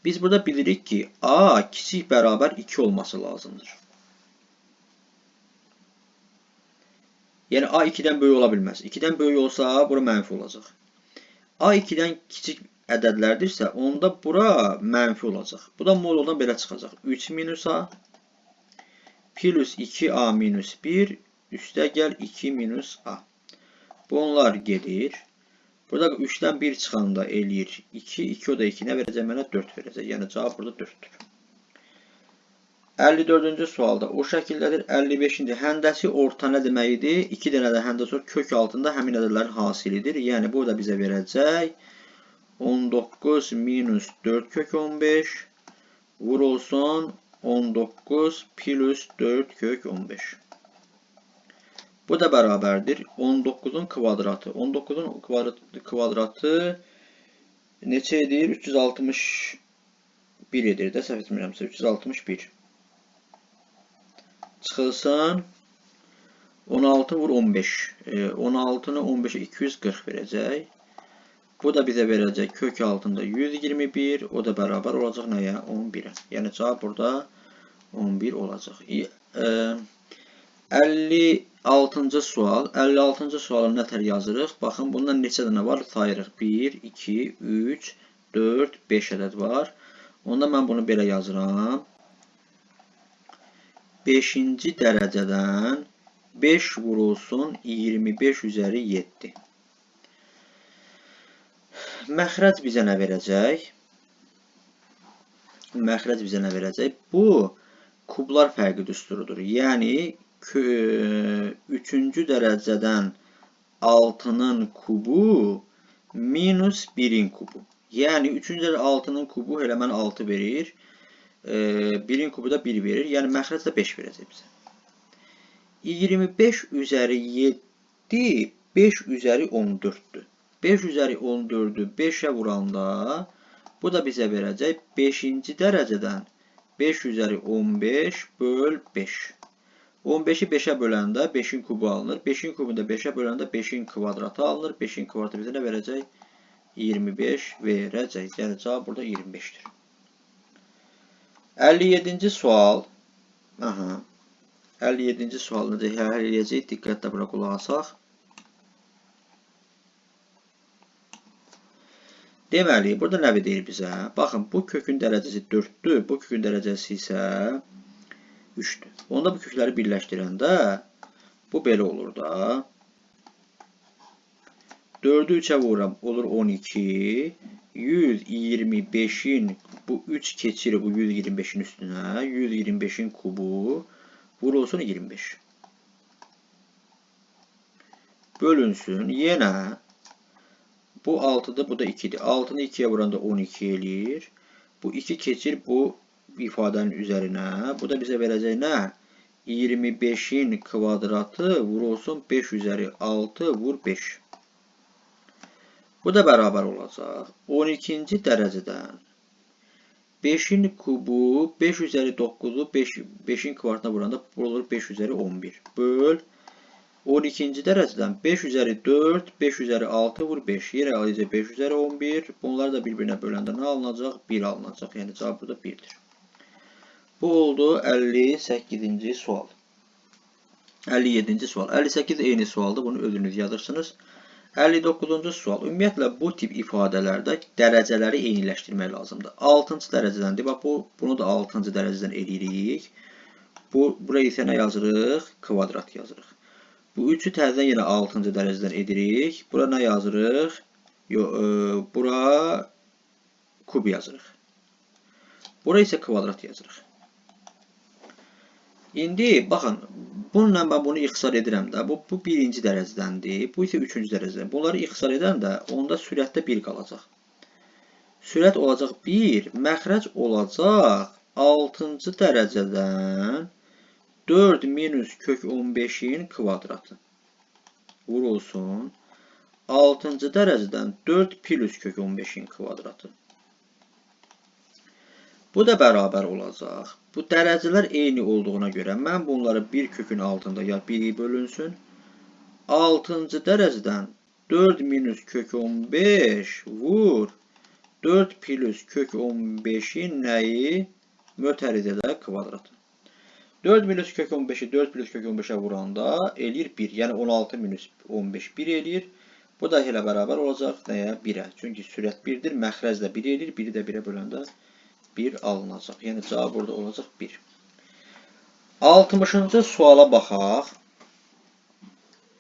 biz burada bilirik ki a kiçik bərabər 2 olması lazımdır. Yəni a 2-dən böyük ola bilməz. 2-dən böyük olsa bura mənfi olacaq. A 2-dən kiçik ədədlərdirsə, onda bura mənfi olacaq. Bu da moduldan belə çıxacaq. 3 minus a plus 2a minus 1 üstə gəl 2 minus a. Bunlar gedir. Burada 3-dən 1 çıxanda eləyir 2. 2 o da 2 nə verəcək? Mənə 4 verəcək. Yəni cavab burada 4'dür. 54-cü sualda o şəkildədir. 55-ci həndəsi orta nə deməkdir? 2 dənə də həndəs var. Kök altında həmin ədədlərin hasilidir. Yəni bu da bizə verəcək 19 minus 4 kök 15 vurulsun 19 plus 4 kök 15. Bu da bərabərdir 19'un kvadratı. 19'un kvadratı neçə edir? 361 edir də, səhv etmirəmsə 361. Çıxılsın 16 vur 15. 16'nı 15'e 240 verəcək. Bu da bizə verəcək kök altında 121. O da bərabər olacaq nəyə? 11'ə. Yəni cavab burada 11 olacaq. 56-cı sual. 56-cı sualı nətər yazırıq? Baxın, bundan neçə dənə var? Sayırıq. 1, 2, 3, 4, 5 ədəd var. Onda mən bunu belə yazıram. 5-ci dərəcədən 5 vurulsun 25 üzəri 7. Məxrəc bizə nə verəcək? Məxrəc bizə nə verəcək? Bu kublar fərqi düsturudur. Yəni 3-cü dərəcədən 6'nın kubu minus 1'in kubu. Yəni 3-cü dərəcədən 6'nın kubu elə mənə 6 verir. 1'in kubu da 1 verir. Yəni məxrəc də 5 verəcək bizə. 25 üzəri 7 5 üzəri 14'dür. 5 üzəri 14'ü 5'ə vuranda bu da bizə verəcək 5-ci dərəcədən 5 üzəri 15 böl 5. 15'i 5'ə böləndə 5'in kubu alınır. 5'in kubunu da 5'ə böləndə 5'in kvadratı alınır. 5'in kvadratı bizə nə verəcək? 25 verəcək. Yəni cavab burada 25'dir. 57-ci sual. 57-ci sualını da həll edəcəyik. Diqqətlə bura qulaq asaq. Deməli, burada nə deyir bizə? Baxın, bu kökün dərəcəsi 4'dür. Bu kökün dərəcəsi isə 3'dür. Onda bu kökləri birləşdirəndə bu belə olur da. 4'ü 3'ə vururam. Olur 12. 125'in bu 3 keçir bu 125'in üstünə. 125'in kubu vurulsun 25. Bölünsün. Yenə bu 6'dır, bu da 2'dir. 6'nı 2'yə vuranda 12 eləyir. Bu 2 keçir bu ifadənin üzərinə. Bu da bizə verəcək nə? 25'in kvadratı vurulsun 5 üzəri 6 vur 5. Bu da bərabər olacaq. 12-ci dərəcədən 5'in kubu 5 üzəri 9'u 5'in kvadratına vuranda olur 5 üzəri 11. Böl 12-ci dərəcədən 5 üzəri 4, 5 üzəri 6 vur 5. Yerə alacaq 5 üzəri 11. Bunları da bir-birinə böləndə nə alınacaq? 1 alınacaq. Yəni cavab burada 1'dir. Bu oldu 58-ci sual. 57-ci sual. 58 eyni sualdır. Bunu özünüz yazırsınız. 59-cu sual. Ümumiyyətlə bu tip ifadələrdə dərəcələri eyniləşdirmək lazımdır. 6-cı dərəcədəndir. Bax, bunu da 6-cı dərəcədən eləyirik. Buraya isə nə yazırıq? Kvadrat yazırıq. Bu 3'ü təzədən yenə 6-cı dərəcədən edirik. Bura nə yazırıq? Bura kub yazırıq. Bura isə kvadrat yazırıq. İndi baxın, bununla mən bunu ixtisar edirəm də. Bu birinci dərəcədəndir. Bu isə 3-cü dərəcədən. Bunları ixtisar edən də onda sürətdə 1 qalacaq. Sürət olacaq 1, məxrəc olacaq 6-cı dərəcədən 4 minus kök 15'in kvadratı. Vurulsun 6-cı dərəcədən 4 plus kök 15'in kvadratı. Bu da bərabər olacaq. Bu dərəcələr eyni olduğuna görə mən bunları bir kökün altında ya 1'i bölünsün. 6-cı dərəcədən 4 minus kök 15 vur 4 plus kök 15'in nəyi? Mötərizədə kvadratı. 4 minus kök 15'i 4 plus kök 15'e vuranda eləyir 1. Yəni 16 minus 15 1 eləyir. Bu da elə bərabər olacaq nəyə? 1'ə. Çünki sürət 1'dir. Məxrəc də 1 eləyir. 1'i də 1'ə böləndə 1 alınacaq. Yəni cavab burada olacaq 1. 60-cı suala baxaq.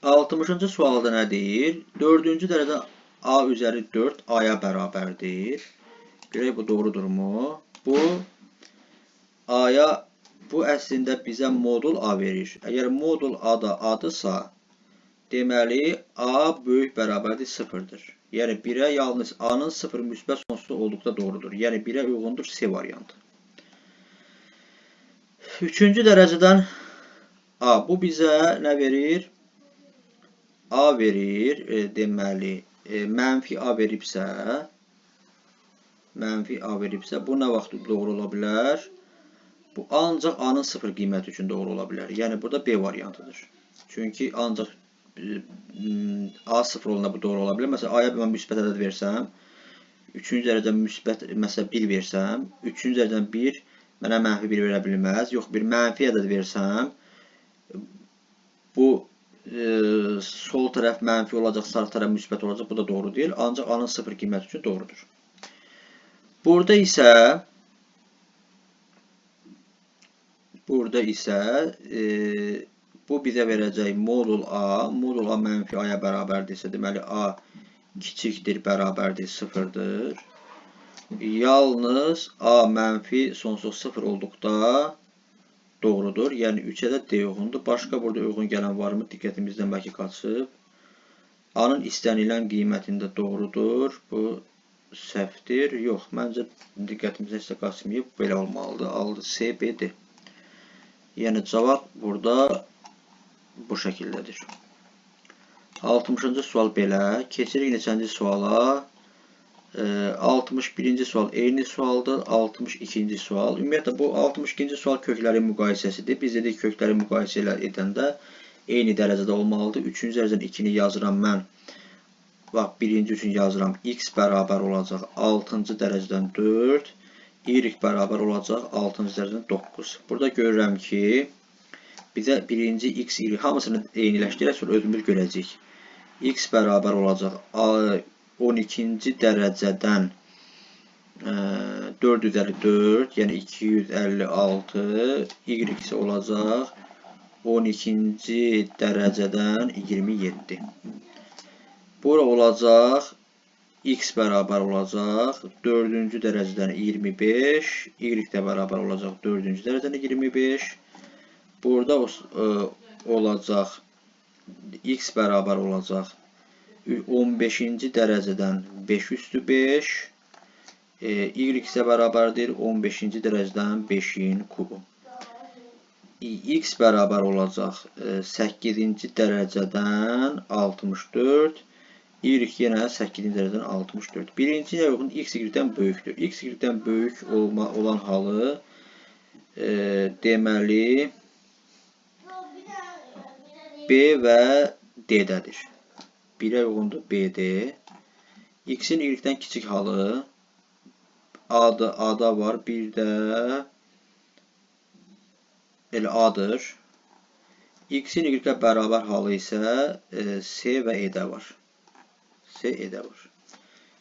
60-cı sualda nə deyir? 4-cü dərəcə A üzəri 4 A-ya bərabərdir. Görək bu doğrudurmu? Bu A-ya bu əslində bizə modul A verir. Əgər modul A da A-dırsa, deməli A böyük bərabərdir 0'dır. Yəni 1'ə yalnız A-nın 0 müsbət sonsuz olduqda doğrudur. Yəni 1'ə uyğundur C variantı. 3-cü dərəcədən A. Bu bizə nə verir? A verir. Deməli, mənfi A veribsə, mənfi A veribsə, bu nə vaxt doğru ola bilər? Bu ancaq A-nın 0 qiyməti üçün doğru ola bilər. Yəni burada B variantıdır. Çünki ancaq A 0 olanda bu doğru ola bilər. Məsələn, A-ya mən müsbət ədəd versəm, 3-cü dərəcədən müsbət, məsələn 1 versəm, 3-cü dərəcədən 1 mənə mənfi 1 verə bilməz. Yox, bir mənfi ədəd versəm, bu sol tərəf mənfi olacaq, sağ tərəf müsbət olacaq. Bu da doğru deyil. Ancaq A-nın 0 qiyməti üçün doğrudur. Burada isə bu bizə verəcək modul A. Modul A mənfi A-ya bərabərdirsə, deməli A kiçikdir, bərabərdir, 0-dır. Yalnız A mənfi sonsuz 0 olduqda doğrudur. Yəni 3-ə də D uyğundur. Başqa burada uyğun gələn varmı? Diqqətimizdən bəlkə qaçıb. A-nın istənilən qiymətində doğrudur. Bu səhvdir. Yox, məncə diqqətimizdən heç də qaçmayıb. Belə olmalıdır. Aldı C, B, D. Yəni cavab burada bu şəkildədir. 60-cı sual belə. Keçirik neçənci suala. 61-ci sual eyni sualdır. 62-ci sual. Ümumiyyətlə bu 62-ci sual köklərin müqayisəsidir. Biz dedik kökləri müqayisə edəndə eyni dərəcədə olmalıdır. 3-cü dərəcədən 2-ni yazıram mən. Bax, birinci üçün yazıram. X bərabər olacaq 6-cı dərəcədən 4. Y bərabər olacaq 6-cı dərəcədən 9. Burada görürəm ki, bizə birinci X, Y hamısını eyniləşdirək, sonra özümüz görəcəyik. X bərabər olacaq 12-ci dərəcədən 454, yəni 256, Y isə olacaq 12-ci dərəcədən 27. Bura olacaq, X bərabər olacaq 4-cü dərəcədən 25, Y də bərabər olacaq 4-cü dərəcədən 25. Burada olacaq, X bərabər olacaq 15-ci dərəcədən 5 üstü 5, Y isə bərabərdir 15-ci dərəcədən 5-in kubu. X bərabər olacaq 8-ci dərəcədən 64, Y yenə 8-ci dərəcədən 64. Birinciyə uyğun X Y-dən böyükdür. X Y-dən böyük olan halı deməli B və D-dədir. 1-ə uyğundur BD. X-in Y-dən kiçik halı A-da var, bir də elə A-dır. X-in Y-ə bərabər halı isə C və E-də var. C, E-də var.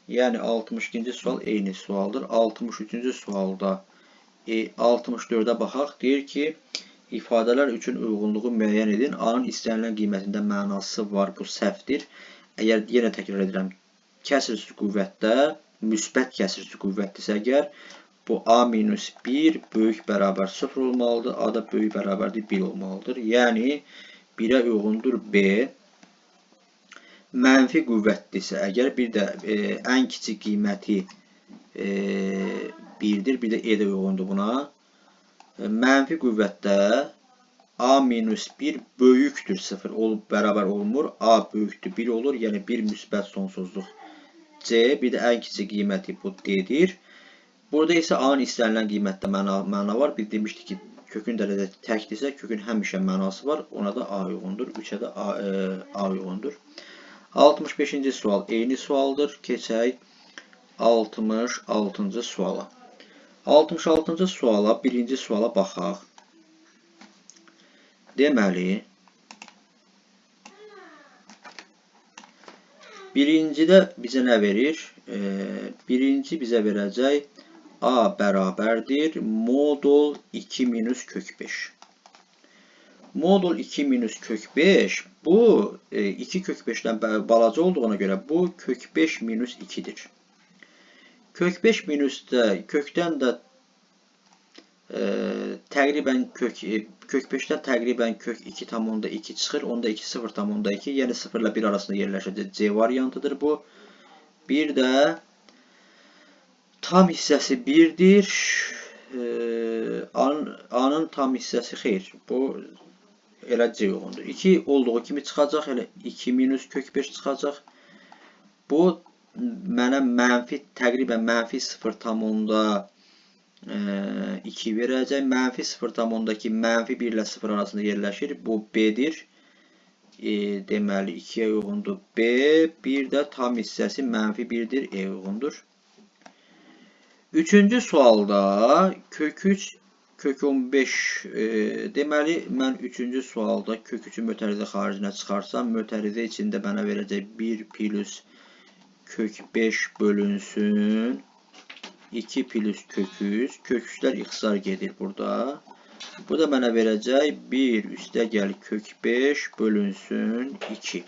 Yəni 62-ci sual eyni sualdır. 63-cü sualda 64-ə baxaq. Deyir ki, ifadələr üçün uyğunluğu müəyyən edin. A-nın istənilən qiymətində mənası var. Bu səhvdir. Əgər yenə təkrar edirəm, kəsrsiz qüvvətdə, müsbət kəsrsiz qüvvətdirsə əgər, bu A-1 böyük bərabər 0 olmalıdır. A da böyük bərabərdir 1 olmalıdır. Yəni 1-ə uyğundur B. Mənfi qüvvətdirsə əgər, bir də ən kiçik qiyməti 1-dir, bir də E də uyğundur buna. Mənfi qüvvətdə A-1 böyükdür 0 olub bərabər olmur. A böyükdür 1 olur, yəni 1 müsbət sonsuzluq C, bir də ən kiçik qiyməti bu D-dir. Burada isə A-nın istənilən qiymətdə məna var. Biz demişdik ki, kökün dərəcəsi təkdirsə, kökün həmişə mənası var. Ona da A uyğundur, 3-ə də A uyğundur. 65-ci sual eyni sualdır. Keçək 66-cı suala. 66-cı suala, birinci suala baxaq. Deməli, birincidə bizə nə verir? Birinci bizə verəcək A bərabərdir modul 2 minus kök 5. Modul 2 minus kök 5, bu 2 kök 5-dən balaca olduğuna görə bu kök 5 minus 2-dir. Kök 5 minusda kökdən də təqribən kök 5-dən təqribən kök 2,2 çıxır. Onda 2 0,2, yəni 0 ilə 1 arasında yerləşəcək C variantıdır bu. Bir də tam hissəsi 1-dir. A-nın tam hissəsi xeyr. Bu elə C uyğundur. 2 olduğu kimi çıxacaq. Elə 2 minus kök 5 çıxacaq. Bu mənə təqribən mənfi 0,2 verəcək. Mənfi 0,2 mənfi 1 ilə 0 arasında yerləşir. Bu B-dir. Deməli 2-yə uyğundur B. Bir də tam hissəsi mənfi 1-dir. E uyğundur. Üçüncü sualda kök 3 kök 15 deməli mən üçüncü sualda kök 3'ü mötərizə xaricinə çıxarsam mötərizə içində mənə verəcək 1 plus kök 5 bölünsün 2 plus kök 3. Kök 3'lər ixtisar gedir burada. Bu da mənə verəcək 1 üstəgəl kök 5 bölünsün 2.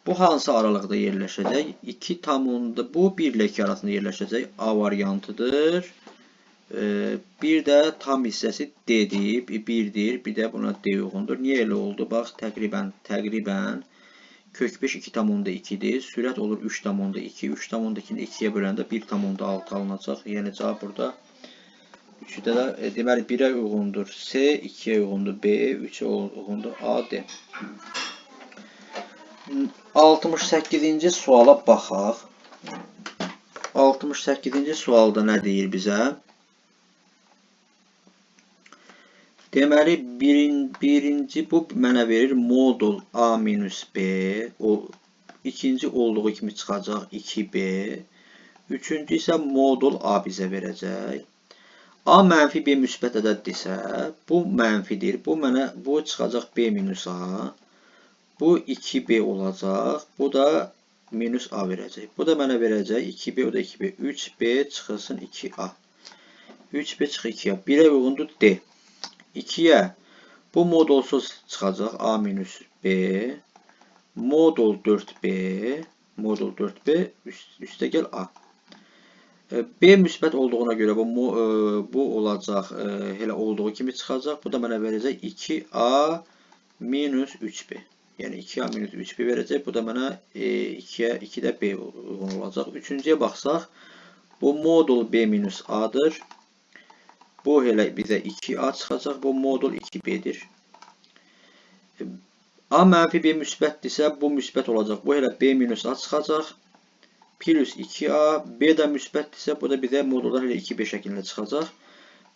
Bu hansı aralıqda yerləşəcək? 2 tamında bu 1 ilə 2 arasında yerləşəcək. A variantıdır. Bir də tam hissəsi D-dir, 1-dir. Bir də buna D uyğundur. Niyə elə oldu? Bax, təqribən kök 5 2,2-dir. Sürət olur 3,2. 3,2-ni 2-yə böləndə 1,6 alınacaq. Yəni cavab burada 3-də də deməli 1-ə uyğundur C, 2-yə uyğundur B, 3-ə uyğundur A, D. 68-ci suala baxaq. 68-ci sualda nə deyir bizə? Deməli, birinci bu mənə verir modul A minus B. O ikinci olduğu kimi çıxacaq 2B. Üçüncü isə modul A bizə verəcək. A mənfi B müsbət ədəddirsə, bu mənfidir. Bu çıxacaq B minus A. Bu 2B olacaq. Bu da minus A verəcək. Bu da mənə verəcək 2B, o da 2B. 3B çıxılsın 2A. 3B çıx 2A. 1-ə uyğundur D. 2'yə bu modulsuz çıxacaq A minus B. Modul 4B. Modul 4B üstəgəl A. B müsbət olduğuna görə bu olacaq, elə olduğu kimi çıxacaq. Bu da mənə verəcək 2A minus 3B. Yəni 2A minus 3B verəcək. Bu da mənə 2'də B uyğun olacaq. Üçüncüyə baxsaq, bu modul B minus A'dır. Bu elə bizə 2A çıxacaq. Bu modul 2B'dir. A mənfi B müsbətdirsə, bu müsbət olacaq. Bu elə B minus A çıxacaq. Plus 2A. B də müsbətdirsə, bu da bizə modullar elə 2B şəklində çıxacaq.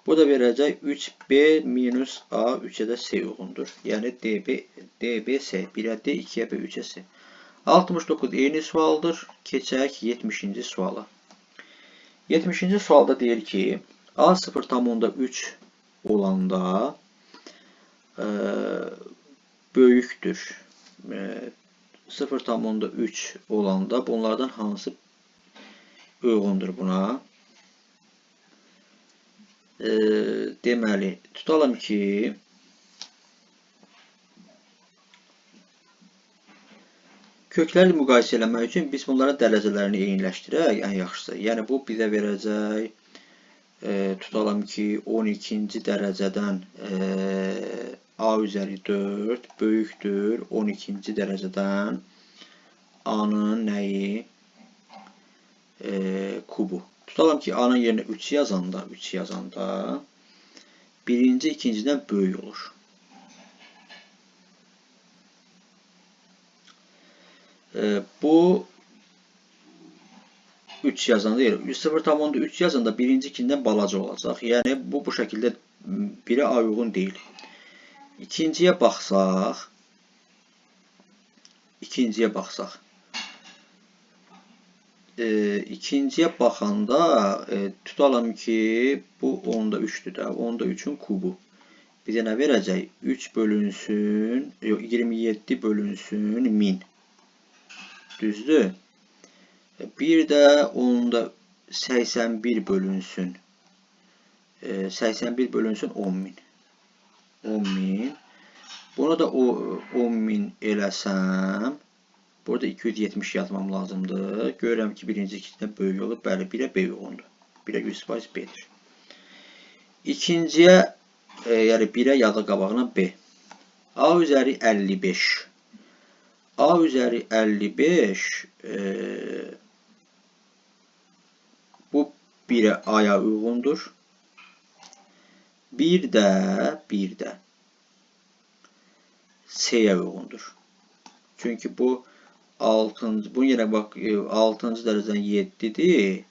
Bu da verəcək 3B minus A, 3'ə də C uyğundur. Yəni DB, C. 1'ə D, 2'yə B, 3'ə C. 69 eyni sualdır. Keçək 70-ci suala. 70-ci sualda deyir ki, A 0,3 olanda böyükdür. 0,3 olanda bunlardan hansı uyğundur buna? Deməli, tutalım ki, kökləri müqayisə eləmək üçün biz bunların dərəcələrini eyniləşdirək, ən yaxşısı. Yəni, bu bizə verəcək, tutalım ki, 12-ci dərəcədən A üzəri 4 böyükdür 12-ci dərəcədən A-nın nəyi? Kubu. Tutalım ki, A-nın yerinə 3 yazanda birinci ikincidən böyük olur. Bu 3 yazanda 0,3 yazanda birinci ikincidən balaca olacaq. Yəni, bu şəkildə 1'ə A uyğun deyil. İkinciyə baxsaq, ikinciyə baxanda tutalım ki, bu 10'da 3'dür də, 10'da 3'ün kubu. Bizə nə verəcək? 3 bölünsün, 27 bölünsün 1000. Düzdür? Bir də 10'da 81 bölünsün. 81 bölünsün 10.000. 10.000. Buna da 10.000 eləsəm, burada 270 yazmam lazımdır. Görürəm ki, birinci ikincidən böyük olur. Bəli, 1'ə B uyğundur. 1'ə 100% B'dir. İkinciyə, yəni 1'ə yazı qabağına B. A üzəri 55. A üzəri 55 bu 1'ə A-ya uyğundur. Bir də C-yə uyğundur. Çünki bu 6-cı, bu yerə bax, 6-cı dərəcədən 7-dir.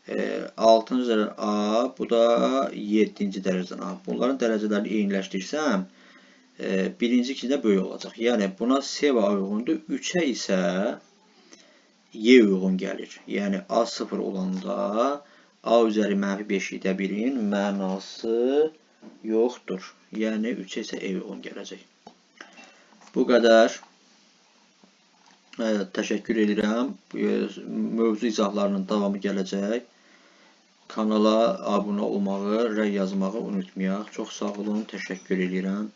6-cı dərəcə A, bu da 7-ci dərəcədən A. Bunların dərəcələrini eyniləşdirsəm, birinci ikincə böyük olacaq. Yəni buna seva uyğundur. 3-ə isə Y uyğun gəlir. Yəni A0 olanda A üzəri -5-də 1-in mənası yoxdur. Yəni 3-ə isə E uyğun gələcək. Bu qədər. Təşəkkür edirəm. Mövzu izahlarının davamı gələcək. Kanala abunə olmağı, rəy yazmağı unutmayaq. Çox sağ olun, təşəkkür edirəm.